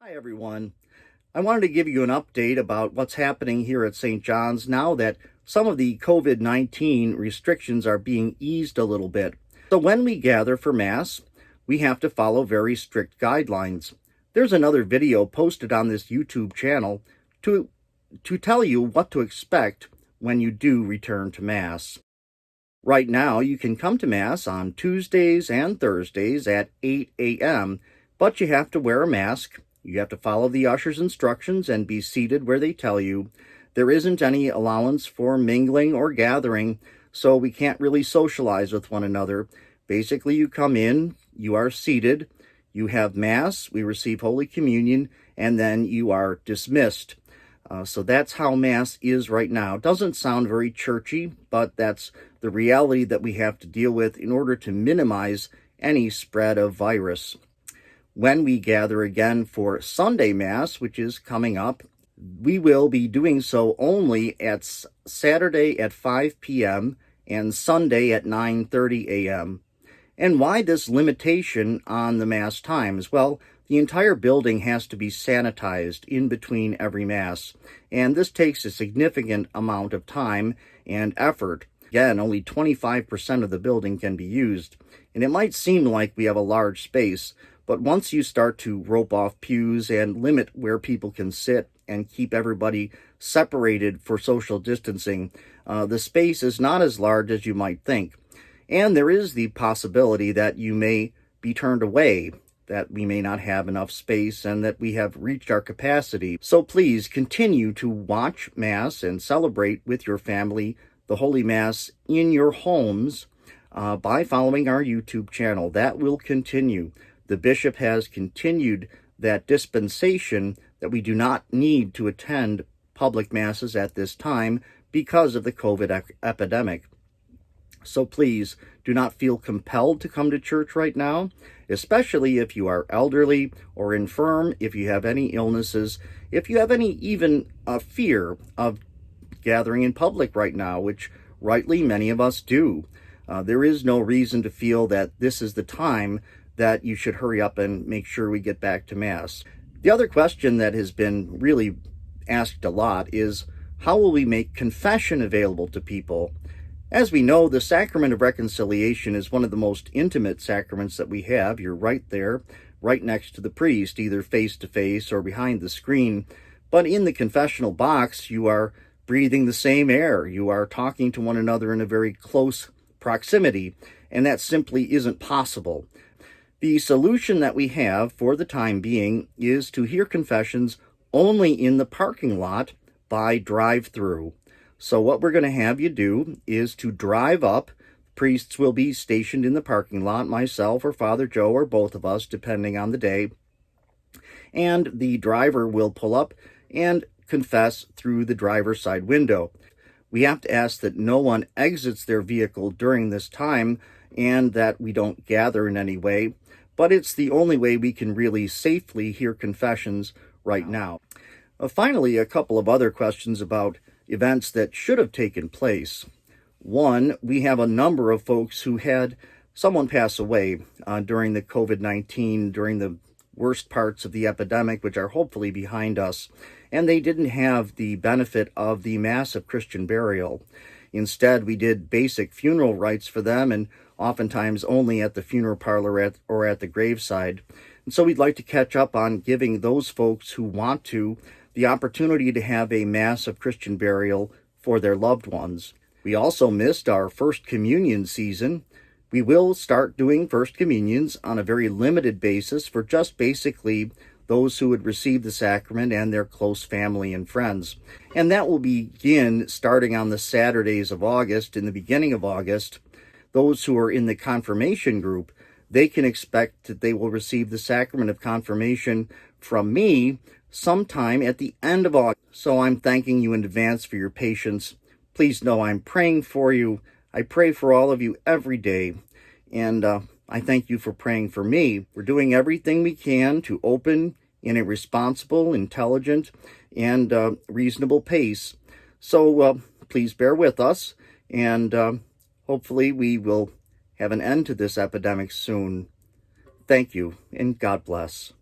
Hi, everyone. I wanted to give you an update about what's happening here at St. John's now that some of the COVID-19 restrictions are being eased a little bit. So when we gather for Mass, we have to follow very strict guidelines. There's another video posted on this YouTube channel to tell you what to expect when you do return to Mass. Right now, you can come to Mass on Tuesdays and Thursdays at 8 a.m., but you have to wear a mask. You have to follow the usher's instructions and be seated where they tell you. There isn't any allowance for mingling or gathering, so we can't really socialize with one another. Basically, you come in, you are seated, you have Mass, we receive Holy Communion, and then you are dismissed. So that's how Mass is right now. It doesn't sound very churchy, but that's the reality that we have to deal with in order to minimize any spread of virus. When we gather again for Sunday Mass, which is coming up, we will be doing so only at Saturday at 5 p.m. and Sunday at 9:30 a.m. And why this limitation on the Mass times? Well, the entire building has to be sanitized in between every Mass, and this takes a significant amount of time and effort. Again, only 25% of the building can be used, and it might seem like we have a large space, but once you start to rope off pews and limit where people can sit and keep everybody separated for social distancing, the space is not as large as you might think. And there is the possibility that you may be turned away, that we may not have enough space and that we have reached our capacity. So please continue to watch Mass and celebrate with your family the Holy Mass in your homes by following our YouTube channel. That will continue. The bishop has continued that dispensation that we do not need to attend public masses at this time because of the COVID epidemic. So please do not feel compelled to come to church right now, especially if you are elderly or infirm, if you have any illnesses, if you have any even fear of gathering in public right now, which rightly many of us do. There is no reason to feel that this is the time that you should hurry up and make sure we get back to Mass. The other question that has been really asked a lot is, how will we make confession available to people? As we know, the sacrament of reconciliation is one of the most intimate sacraments that we have. You're right there, right next to the priest, either face to face or behind the screen. But in the confessional box, you are breathing the same air. You are talking to one another in a very close proximity, and that simply isn't possible. The solution that we have for the time being is to hear confessions only in the parking lot by drive-through. So what we're going to have you do is to drive up. Priests will be stationed in the parking lot, myself or Father Joe or both of us, depending on the day. And the driver will pull up and confess through the driver's side window. We have to ask that no one exits their vehicle during this time and that we don't gather in any way. But it's the only way we can really safely hear confessions right now. Finally, a couple of other questions about events that should have taken place. One, we have a number of folks who had someone pass away during the COVID-19, during the worst parts of the epidemic, which are hopefully behind us, and they didn't have the benefit of the Mass of Christian burial. Instead, we did basic funeral rites for them, and oftentimes only at the funeral parlor or at the graveside. And so we'd like to catch up on giving those folks who want to the opportunity to have a Mass of Christian burial for their loved ones. We also missed our First Communion season. We will start doing First Communions on a very limited basis for just basically those who would receive the sacrament and their close family and friends. And that will begin starting on the Saturdays of August. In the beginning of August, those who are in the confirmation group, they can expect that they will receive the sacrament of confirmation from me sometime at the end of August. So I'm thanking you in advance for your patience. Please know I'm praying for you. I pray for all of you every day. And I thank you for praying for me. We're doing everything we can to open in a responsible, intelligent, and reasonable pace. So please bear with us, and hopefully we will have an end to this epidemic soon. Thank you, and God bless.